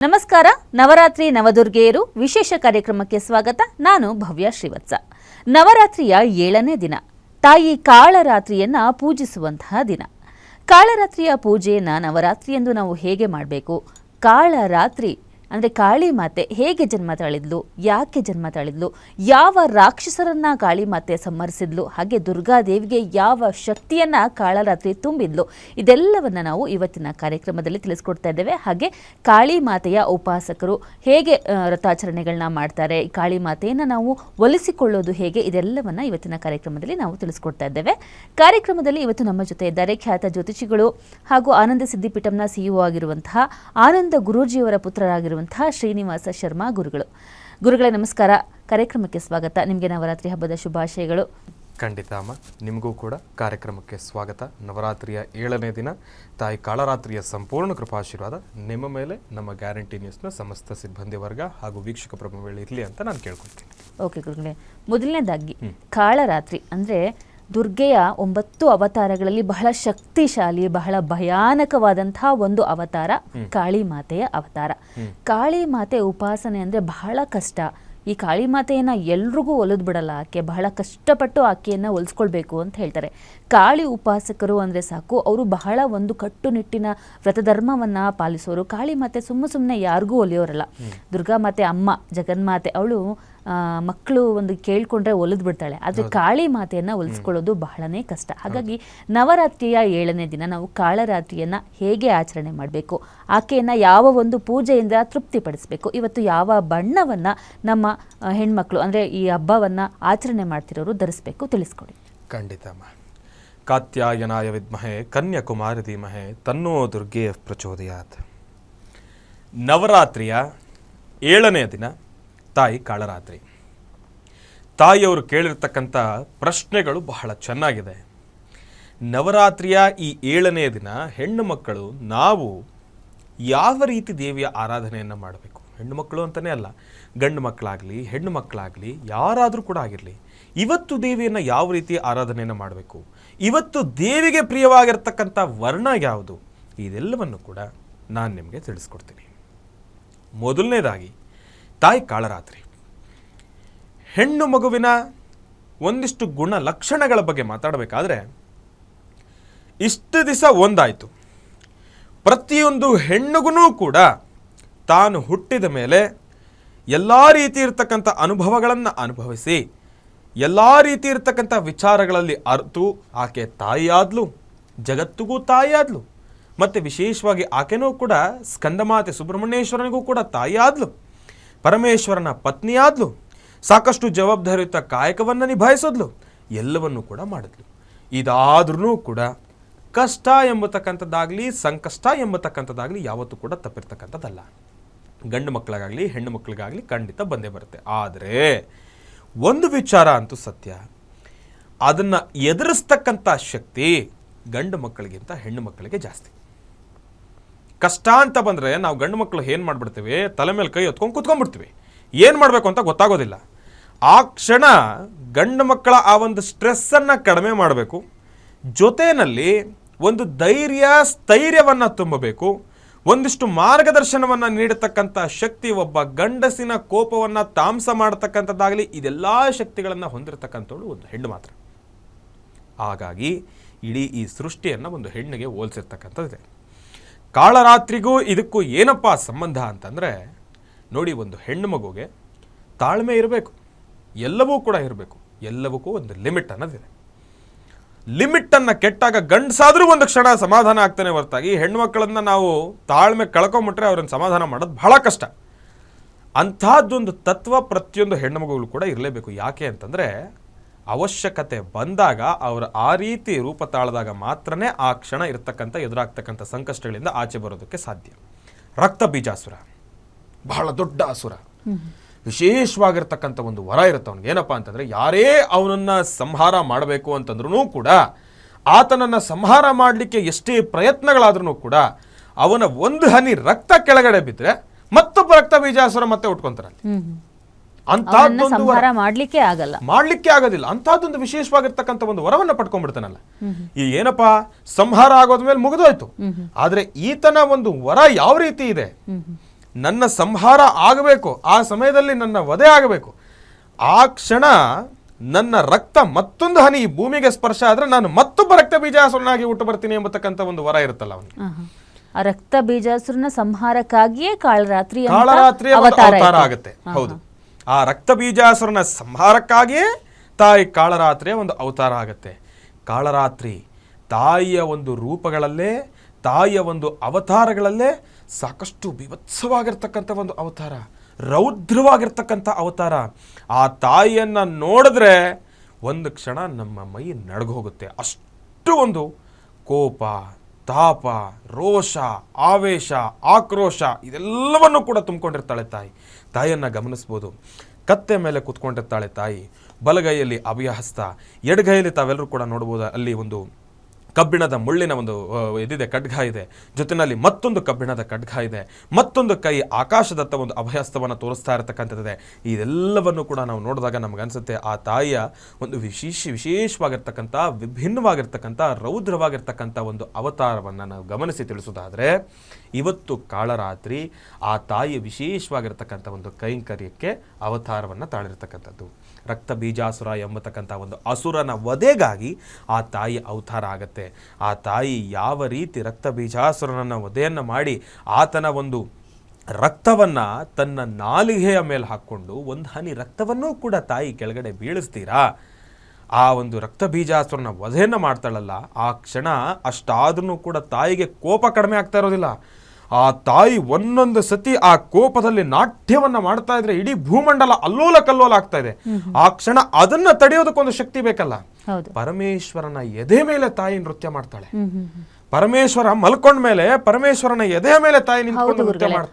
ನಮಸ್ಕಾರ. ನವರಾತ್ರಿ ನವದುರ್ಗೆಯರು ವಿಶೇಷ ಕಾರ್ಯಕ್ರಮಕ್ಕೆ ಸ್ವಾಗತ. ನಾನು ಭವ್ಯ ಶ್ರೀವತ್ಸ. ನವರಾತ್ರಿಯ 7ನೇ ದಿನ ತಾಯಿ ಕಾಳರಾತ್ರಿಯನ್ನ ಪೂಜಿಸುವಂತಹ ದಿನ. ಕಾಳರಾತ್ರಿಯ ಪೂಜೆಯನ್ನು ನವರಾತ್ರಿ ಎಂದು ನಾವು ಹೇಗೆ ಮಾಡಬೇಕು? ಕಾಳರಾತ್ರಿ ಅಂದರೆ ಕಾಳಿ ಮಾತೆ ಹೇಗೆ ಜನ್ಮ ತಾಳಿದ್ಲು, ಯಾಕೆ ಜನ್ಮ ತಾಳಿದ್ಲು, ಯಾವ ರಾಕ್ಷಸರನ್ನ ಕಾಳಿ ಮಾತೆ ಸಂಹರಿಸಿದ್ಲು, ಹಾಗೆ ದುರ್ಗಾದೇವಿಗೆ ಯಾವ ಶಕ್ತಿಯನ್ನ ಕಾಳರಾತ್ರಿ ತುಂಬಿದ್ಲು, ಇದೆಲ್ಲವನ್ನ ನಾವು ಇವತ್ತಿನ ಕಾರ್ಯಕ್ರಮದಲ್ಲಿ ತಿಳಿಸ್ಕೊಡ್ತಾ ಇದ್ದೇವೆ. ಹಾಗೆ ಕಾಳಿ ಮಾತೆಯ ಉಪಾಸಕರು ಹೇಗೆ ವ್ರತಾಚರಣೆಗಳನ್ನ ಮಾಡ್ತಾರೆ, ಕಾಳಿ ಮಾತೆಯನ್ನು ನಾವು ಒಲಿಸಿಕೊಳ್ಳೋದು ಹೇಗೆ, ಇದೆಲ್ಲವನ್ನ ಇವತ್ತಿನ ಕಾರ್ಯಕ್ರಮದಲ್ಲಿ ನಾವು ತಿಳಿಸ್ಕೊಡ್ತಾ ಇದ್ದೇವೆ. ಕಾರ್ಯಕ್ರಮದಲ್ಲಿ ಇವತ್ತು ನಮ್ಮ ಜೊತೆ ಇದ್ದಾರೆ ಖ್ಯಾತ ಜ್ಯೋತಿಷಿಗಳು ಹಾಗೂ ಆನಂದ ಸಿದ್ಧಿಪೀಠಂನ ಸಿಇಒ ಆಗಿರುವಂತಹ ಆನಂದ ಗುರೂಜಿಯವರ ಪುತ್ರರಾಗಿರುವಂತಹ ಶ್ರೀನಿವಾಸ ಶರ್ಮಾ ಗುರುಗಳೇ ನಮಸ್ಕಾರ. ಕಾರ್ಯಕ್ರಮಕ್ಕೆ ಸ್ವಾಗತ. ನಿಮಗೆ ನವರಾತ್ರಿ ಹಬ್ಬದ ಶುಭಾಶಯಗಳು. ಖಂಡಿತ ಅಮ್ಮ, ನಿಮಗೂ ಕೂಡ ಕಾರ್ಯಕ್ರಮಕ್ಕೆ ಸ್ವಾಗತ. ನವರಾತ್ರಿಯ 7ನೇ ದಿನ ತಾಯಿ ಕಾಳರಾತ್ರಿಯ ಸಂಪೂರ್ಣ ಕೃಪಾಶೀರ್ವಾದ ನಿಮ್ಮ ಮೇಲೆ, ನಮ್ಮ ಗ್ಯಾರಂಟಿ ನ್ಯೂಸ್ನ ಸಮಸ್ತ ಸಿಬ್ಬಂದಿ ವರ್ಗ ಹಾಗೂ ವೀಕ್ಷಕ ಪ್ರಭು ಮೇಲೆ ಇರಲಿ ಅಂತ ನಾನು ಕೇಳ್ಕೊಳ್ತೀನಿ. ಓಕೆ ಗುರುಗಳೇ, ಮೊದಲನೇದಾಗಿ ಕಾಳರಾತ್ರಿ ಅಂದರೆ ದುರ್ಗೆಯ 9 ಅವತಾರಗಳಲ್ಲಿ ಬಹಳ ಶಕ್ತಿಶಾಲಿ, ಬಹಳ ಭಯಾನಕವಾದಂತಹ ಒಂದು ಅವತಾರ ಕಾಳಿ ಮಾತೆಯ ಅವತಾರ. ಕಾಳಿ ಮಾತೆ ಉಪಾಸನೆ ಅಂದರೆ ಬಹಳ ಕಷ್ಟ. ಈ ಕಾಳಿ ಮಾತೆಯನ್ನು ಎಲ್ರಿಗೂ ಒಲಿದು ಬಿಡಲ್ಲ. ಆಕೆ ಬಹಳ ಕಷ್ಟಪಟ್ಟು ಆಕೆಯನ್ನು ಒಲಿಸ್ಕೊಳ್ಬೇಕು ಅಂತ ಹೇಳ್ತಾರೆ. ಕಾಳಿ ಉಪಾಸಕರು ಅಂದರೆ ಸಾಕು, ಅವರು ಬಹಳ ಒಂದು ಕಟ್ಟುನಿಟ್ಟಿನ ವ್ರತಧರ್ಮವನ್ನು ಪಾಲಿಸೋರು. ಕಾಳಿ ಮಾತೆ ಸುಮ್ಮನೆ ಯಾರಿಗೂ ಒಲಿಯೋರಲ್ಲ. ದುರ್ಗಾ ಮಾತೆ ಅಮ್ಮ ಜಗನ್ಮಾತೆ, ಅವಳು ಮಕ್ಕಳು ಒಂದು ಕೇಳ್ಕೊಂಡ್ರೆ ಒಲಿದು ಬಿಡ್ತಾಳೆ. ಆದರೆ ಕಾಳಿ ಮಾತೆಯನ್ನು ಒಲಿಸ್ಕೊಳ್ಳೋದು ಬಹಳನೇ ಕಷ್ಟ. ಹಾಗಾಗಿ ನವರಾತ್ರಿಯ 7ನೇ ದಿನ ನಾವು ಕಾಳರಾತ್ರಿಯನ್ನು ಹೇಗೆ ಆಚರಣೆ ಮಾಡಬೇಕು, ಆಕೆಯನ್ನು ಯಾವ ಒಂದು ಪೂಜೆಯಿಂದ ತೃಪ್ತಿಪಡಿಸಬೇಕು, ಇವತ್ತು ಯಾವ ಬಣ್ಣವನ್ನು ನಮ್ಮ ಹೆಣ್ಮಕ್ಳು ಅಂದರೆ ಈ ಹಬ್ಬವನ್ನು ಆಚರಣೆ ಮಾಡ್ತಿರೋರು ಧರಿಸಬೇಕು, ತಿಳಿಸ್ಕೊಡಿ. ಖಂಡಿತಮ್ಮ. ಕಾತ್ಯಾಯನಾಯ ವಿದ್ಮಹೆ ಕನ್ಯಾಕುಮಾರಿ ಧೀಮಹೆ ತನ್ನೋ ದುರ್ಗೆ ಪ್ರಚೋದಯಾತ್. ನವರಾತ್ರಿಯ 7ನೇ ದಿನ ತಾಯಿ ಕಾಳರಾತ್ರಿ. ತಾಯಿಯವರು ಕೇಳಿರ್ತಕ್ಕಂಥ ಪ್ರಶ್ನೆಗಳು ಬಹಳ ಚೆನ್ನಾಗಿದೆ. ನವರಾತ್ರಿಯ ಈ 7ನೇ ದಿನ ಹೆಣ್ಣು ಮಕ್ಕಳು ನಾವು ಯಾವ ರೀತಿ ದೇವಿಯ ಆರಾಧನೆಯನ್ನು ಮಾಡಬೇಕು, ಹೆಣ್ಣು ಮಕ್ಕಳು ಅಂತಲೇ ಅಲ್ಲ, ಗಂಡು ಮಕ್ಕಳಾಗಲಿ ಹೆಣ್ಣು ಮಕ್ಕಳಾಗಲಿ ಯಾರಾದರೂ ಕೂಡ ಆಗಿರಲಿ, ಇವತ್ತು ದೇವಿಯನ್ನು ಯಾವ ರೀತಿ ಆರಾಧನೆಯನ್ನು ಮಾಡಬೇಕು, ಇವತ್ತು ದೇವಿಗೆ ಪ್ರಿಯವಾಗಿರ್ತಕ್ಕಂಥ ವರ್ಣ ಯಾವುದು, ಇದೆಲ್ಲವನ್ನು ಕೂಡ ನಾನು ನಿಮಗೆ ತಿಳಿಸ್ಕೊಡ್ತೀನಿ. ಮೊದಲನೇದಾಗಿ ತಾಯಿ ಕಾಳರಾತ್ರಿ ಹೆಣ್ಣು ಮಗುವಿನ ಒಂದಿಷ್ಟು ಗುಣ ಲಕ್ಷಣಗಳ ಬಗ್ಗೆ ಮಾತಾಡಬೇಕಾದ್ರೆ ಇಷ್ಟು ದಿವಸ ಒಂದಾಯಿತು. ಪ್ರತಿಯೊಂದು ಹೆಣ್ಣಿಗೂ ಕೂಡ ತಾನು ಹುಟ್ಟಿದ ಮೇಲೆ ಎಲ್ಲ ರೀತಿ ಇರ್ತಕ್ಕಂಥ ಅನುಭವಗಳನ್ನು ಅನುಭವಿಸಿ ಎಲ್ಲ ರೀತಿ ಇರ್ತಕ್ಕಂಥ ವಿಚಾರಗಳಲ್ಲಿ ಅರ್ತು ಆಕೆ ತಾಯಿಯಾದ್ಲು, ಜಗತ್ತಿಗೂ ತಾಯಿಯಾದ್ಲು. ಮತ್ತು ವಿಶೇಷವಾಗಿ ಆಕೆನೂ ಕೂಡ ಸ್ಕಂದಮಾತೆ ಸುಬ್ರಹ್ಮಣ್ಯೇಶ್ವರನಿಗೂ ಕೂಡ ತಾಯಿಯಾದ್ಲು, ಪರಮೇಶ್ವರನ ಪತ್ನಿಯಾದ್ಲು, ಸಾಕಷ್ಟು ಜವಾಬ್ದಾರಿಯುತ ಕಾಯಕವನ್ನು ನಿಭಾಯಿಸಿದ್ಲು, ಎಲ್ಲವನ್ನೂ ಕೂಡ ಮಾಡಿದ್ಲು. ಇದಾದ್ರೂ ಕೂಡ ಕಷ್ಟ ಎಂಬತಕ್ಕಂಥದ್ದಾಗಲಿ ಸಂಕಷ್ಟ ಎಂಬತಕ್ಕಂಥದ್ದಾಗಲಿ ಯಾವತ್ತೂ ಕೂಡ ತಪ್ಪಿರ್ತಕ್ಕಂಥದ್ದಲ್ಲ. ಗಂಡು ಮಕ್ಕಳಿಗಾಗಲಿ ಹೆಣ್ಣು ಮಕ್ಕಳಿಗಾಗಲಿ ಖಂಡಿತ ಬಂದೇ ಬರುತ್ತೆ. ಆದರೆ ಒಂದು ವಿಚಾರ ಅಂತೂ ಸತ್ಯ, ಅದನ್ನು ಎದುರಿಸ್ತಕ್ಕಂಥ ಶಕ್ತಿ ಗಂಡು ಮಕ್ಕಳಿಗಿಂತ ಹೆಣ್ಣು ಮಕ್ಕಳಿಗೆ ಜಾಸ್ತಿ. ಕಷ್ಟ ಅಂತ ಬಂದರೆ ನಾವು ಗಂಡು ಮಕ್ಕಳು ಏನು ಮಾಡಿಬಿಡ್ತೀವಿ, ತಲೆ ಮೇಲೆ ಕೈ ಹೊತ್ಕೊಂಡು ಕೂತ್ಕೊಂಡ್ಬಿಡ್ತೀವಿ, ಏನು ಮಾಡಬೇಕು ಅಂತ ಗೊತ್ತಾಗೋದಿಲ್ಲ. ಆ ಕ್ಷಣ ಗಂಡು ಮಕ್ಕಳ ಆ ಒಂದು ಸ್ಟ್ರೆಸ್ಸನ್ನು ಕಡಿಮೆ ಮಾಡಬೇಕು, ಜೊತೆಯಲ್ಲಿ ಒಂದು ಸ್ಥೈರ್ಯವನ್ನು ತುಂಬಬೇಕು, ಒಂದಿಷ್ಟು ಮಾರ್ಗದರ್ಶನವನ್ನು ನೀಡತಕ್ಕಂಥ ಶಕ್ತಿ ಒಬ್ಬ ಗಂಡಸಿನ ಕೋಪವನ್ನು ತಾಮಸ ಮಾಡತಕ್ಕಂಥದ್ದಾಗಲಿ ಇದೆಲ್ಲ ಶಕ್ತಿಗಳನ್ನು ಹೊಂದಿರತಕ್ಕಂಥವಳು ಒಂದು ಹೆಣ್ಣು ಮಾತ್ರ. ಹಾಗಾಗಿ ಇಡೀ ಈ ಸೃಷ್ಟಿಯನ್ನು ಒಂದು ಹೆಣ್ಣಿಗೆ ಹೋಲಿಸಿರ್ತಕ್ಕಂಥದ್ದಿದೆ. ಕಾಳರಾತ್ರಿಗೂ ಇದಕ್ಕೂ ಏನಪ್ಪ ಸಂಬಂಧ ಅಂತಂದರೆ, ನೋಡಿ, ಒಂದು ಹೆಣ್ಣು ಮಗುಗೆ ತಾಳ್ಮೆ ಇರಬೇಕು, ಎಲ್ಲವೂ ಕೂಡ ಇರಬೇಕು, ಎಲ್ಲವಕ್ಕೂ ಒಂದು ಲಿಮಿಟ್ ಅನ್ನೋದಿದೆ. ಲಿಮಿಟನ್ನು ಕೆಟ್ಟಾಗ ಗಂಡಸಾದರೂ ಒಂದು ಕ್ಷಣ ಸಮಾಧಾನ ಆಗ್ತಾನೆ ಹೊರತಾಗಿ ಹೆಣ್ಣು ಮಕ್ಕಳನ್ನು ನಾವು ತಾಳ್ಮೆ ಕಳ್ಕೊಂಬಿಟ್ರೆ ಅವ್ರನ್ನ ಸಮಾಧಾನ ಮಾಡೋದು ಬಹಳ ಕಷ್ಟ. ಅಂಥದ್ದೊಂದು ತತ್ವ ಪ್ರತಿಯೊಂದು ಹೆಣ್ಣು ಮಗುಗಳು ಕೂಡ ಇರಲೇಬೇಕು. ಯಾಕೆ ಅಂತಂದರೆ ಅವಶ್ಯಕತೆ ಬಂದಾಗ ಅವರು ಆ ರೀತಿ ರೂಪ ತಾಳದಾಗ ಮಾತ್ರನೇ ಆ ಕ್ಷಣ ಇರ್ತಕ್ಕಂಥ ಎದುರಾಗ್ತಕ್ಕಂಥ ಸಂಕಷ್ಟಗಳಿಂದ ಆಚೆ ಬರೋದಕ್ಕೆ ಸಾಧ್ಯ. ರಕ್ತ ಬೀಜಾಸುರ ಬಹಳ ದೊಡ್ಡ ಅಸುರ, ವಿಶೇಷವಾಗಿರ್ತಕ್ಕಂಥ ಒಂದು ವರ ಇರುತ್ತೆ ಅವನಿಗೆ. ಏನಪ್ಪ ಅಂತಂದರೆ, ಯಾರೇ ಅವನನ್ನು ಸಂಹಾರ ಮಾಡಬೇಕು ಅಂತಂದ್ರೂ ಕೂಡ ಆತನನ್ನು ಸಂಹಾರ ಮಾಡಲಿಕ್ಕೆ ಎಷ್ಟೇ ಪ್ರಯತ್ನಗಳಾದ್ರೂ ಕೂಡ ಅವನ ಒಂದು ಹನಿ ರಕ್ತ ಕೆಳಗಡೆ ಬಿದ್ದರೆ ಮತ್ತೊಬ್ಬ ರಕ್ತ ಬೀಜಾಸುರ ಮತ್ತೆ ಉಟ್ಕೊಂತಾರೆ. ಮಾಡ್ಲಿಕ್ಕೆ ಆಗೋದಿಲ್ಲ. ಅಂತಹದ್ದೊಂದು ವಿಶೇಷವಾಗಿರ್ತಕ್ಕಂಥ ಒಂದು ವರವನ್ನು ಪಡ್ಕೊಂಡ್ಬಿಡ್ತಾನಲ್ಲ. ಈ ಏನಪ್ಪಾ ಸಂಹಾರ ಆಗೋದ್ಮೇಲೆ ಮುಗಿದೋಯ್ತು. ಆದ್ರೆ ಈತನ ಒಂದು ವರ ಯಾವ ರೀತಿ ಇದೆ, ನನ್ನ ಸಂಹಾರ ಆಗಬೇಕು, ಆ ಸಮಯದಲ್ಲಿ ನನ್ನ ವಧೆ ಆಗಬೇಕು. ಆ ಕ್ಷಣ ನನ್ನ ರಕ್ತ ಮತ್ತೊಂದು ಹನಿ ಈ ಭೂಮಿಗೆ ಸ್ಪರ್ಶ ಆದ್ರೆ ನಾನು ಮತ್ತೊಬ್ಬ ರಕ್ತ ಬೀಜಾಸುರನಾಗಿ ಹುಟ್ಟು ಬರ್ತೀನಿ ಎಂಬತಕ್ಕಂಥ ಒಂದು ವರ ಇರುತ್ತಲ್ಲ ಅವನಿಗೆ. ಆ ರಕ್ತ ಬೀಜಾಸುರನ ಸಂಹಾರಕ್ಕಾಗಿಯೇ ಕಾಳರಾತ್ರಿ ಕಾಳರಾತ್ರಿಯ ಒಂದು ಅವತಾರ ಆಗುತ್ತೆ. ಹೌದು, ಆ ರಕ್ತ ಬೀಜಾಸುರನ ಸಂಹಾರಕ್ಕಾಗಿಯೇ ತಾಯಿ ಕಾಳರಾತ್ರಿಯ ಒಂದು ಅವತಾರ ಆಗುತ್ತೆ. ಕಾಳರಾತ್ರಿ ತಾಯಿಯ ಒಂದು ರೂಪಗಳಲ್ಲೇ, ತಾಯಿಯ ಒಂದು ಅವತಾರಗಳಲ್ಲೇ ಸಾಕಷ್ಟು ಬೀಭತ್ಸವಾಗಿರ್ತಕ್ಕಂಥ ಒಂದು ಅವತಾರ, ರೌದ್ರವಾಗಿರ್ತಕ್ಕಂಥ ಅವತಾರ. ಆ ತಾಯಿಯನ್ನು ನೋಡಿದ್ರೆ ಒಂದು ಕ್ಷಣ ನಮ್ಮ ಮೈ ನಡಗೋಗುತ್ತೆ. ಅಷ್ಟು ಒಂದು ಕೋಪ, ತಾಪ, ರೋಷ, ಆವೇಶ, ಆಕ್ರೋಶ ಇದೆಲ್ಲವನ್ನು ಕೂಡ ತುಂಬಿಕೊಂಡಿರ್ತಾಳೆ ತಾಯಿ. ತಾಯಿಯನ್ನು ಗಮನಿಸ್ಬೋದು. ಕತ್ತೆ ಮೇಲೆ ಕುತ್ಕೊಂಡಿರ್ತಾಳೆ ತಾಯಿ, ಬಲಗೈಯಲ್ಲಿ ಅಭಯಹಸ್ತ, ಎಡಗೈಯಲ್ಲಿ ತಾವೆಲ್ಲರೂ ಕೂಡ ನೋಡ್ಬೋದು ಅಲ್ಲಿ ಒಂದು ಕಬ್ಬಿಣದ ಮುಳ್ಳಿನ ಒಂದು ಇದಿದೆ, ಖಡ್ಗ ಇದೆ, ಜೊತೆಯಲ್ಲಿ ಮತ್ತೊಂದು ಕಬ್ಬಿಣದ ಖಡ್ಗ ಇದೆ, ಮತ್ತೊಂದು ಕೈ ಆಕಾಶದತ್ತ ಒಂದು ಅಭಯಹಸ್ತವನ್ನು ತೋರಿಸ್ತಾ ಇರತಕ್ಕಂಥದ್ದಿದೆ. ಇದೆಲ್ಲವನ್ನು ಕೂಡ ನಾವು ನೋಡಿದಾಗ ನಮಗನ್ಸುತ್ತೆ ಆ ತಾಯಿಯ ಒಂದು ವಿಶೇಷವಾಗಿರ್ತಕ್ಕಂಥ, ವಿಭಿನ್ನವಾಗಿರ್ತಕ್ಕಂಥ, ರೌದ್ರವಾಗಿರ್ತಕ್ಕಂಥ ಒಂದು ಅವತಾರವನ್ನು ನಾವು ಗಮನಿಸಿ ತಿಳಿಸೋದಾದರೆ, ಇವತ್ತು ಕಾಳರಾತ್ರಿ ಆ ತಾಯಿಯ ವಿಶೇಷವಾಗಿರ್ತಕ್ಕಂಥ ಒಂದು ಕೈಂಕರ್ಯಕ್ಕೆ ಅವತಾರವನ್ನು ತಾಳಿರ್ತಕ್ಕಂಥದ್ದು. ರಕ್ತ ಬೀಜಾಸುರ ಎಂಬತಕ್ಕಂಥ ಒಂದು ಅಸುರನ ವಧೆಗಾಗಿ ಆ ತಾಯಿ ಅವತಾರ ಆಗತ್ತೆ. ಆ ತಾಯಿ ಯಾವ ರೀತಿ ರಕ್ತ ಬೀಜಾಸುರನನ್ನು ವಧೆಯನ್ನು ಮಾಡಿ ಆತನ ಒಂದು ರಕ್ತವನ್ನು ತನ್ನ ನಾಲಿಗೆಯ ಮೇಲೆ ಹಾಕ್ಕೊಂಡು ಒಂದು ಹನಿ ರಕ್ತವನ್ನೂ ಕೂಡ ತಾಯಿ ಕೆಳಗಡೆ ಬೀಳಿಸ್ತೀರಾ, ಆ ಒಂದು ರಕ್ತ ಬೀಜಾಸುರನ ವಧೆಯನ್ನು ಮಾಡ್ತಾಳಲ್ಲ, ಆ ಕ್ಷಣ ಅಷ್ಟಾದ್ರೂ ಕೂಡ ತಾಯಿಗೆ ಕೋಪ ಕಡಿಮೆ ಆಗ್ತಾ ಇರೋದಿಲ್ಲ. ಆ ತಾಯಿ ಒಂದೊಂದು ಸತಿ ಆ ಕೋಪದಲ್ಲಿ ನಾಟ್ಯವನ್ನ ಮಾಡ್ತಾ ಇದ್ರೆ ಇಡೀ ಭೂಮಂಡಲ ಅಲ್ಲೋಲ ಕಲ್ಲೋಲ ಆಗ್ತಾ ಇದೆ. ಆ ಕ್ಷಣ ಅದನ್ನ ತಡೆಯೋದಕ್ಕೊಂದು ಶಕ್ತಿ ಬೇಕಲ್ಲ. ಪರಮೇಶ್ವರನ ಎದೆ ಮೇಲೆ ತಾಯಿ ನೃತ್ಯ ಮಾಡ್ತಾಳೆ. ಪರಮೇಶ್ವರ ಮಲ್ಕೊಂಡ ಮೇಲೆ ಪರಮೇಶ್ವರನ ಎದೆಯ ಮೇಲೆ ತಾಯಿ ನಿಂತ್ಕೊಂಡು ನೃತ್ಯ ಮಾಡ್ತಾಳೆ.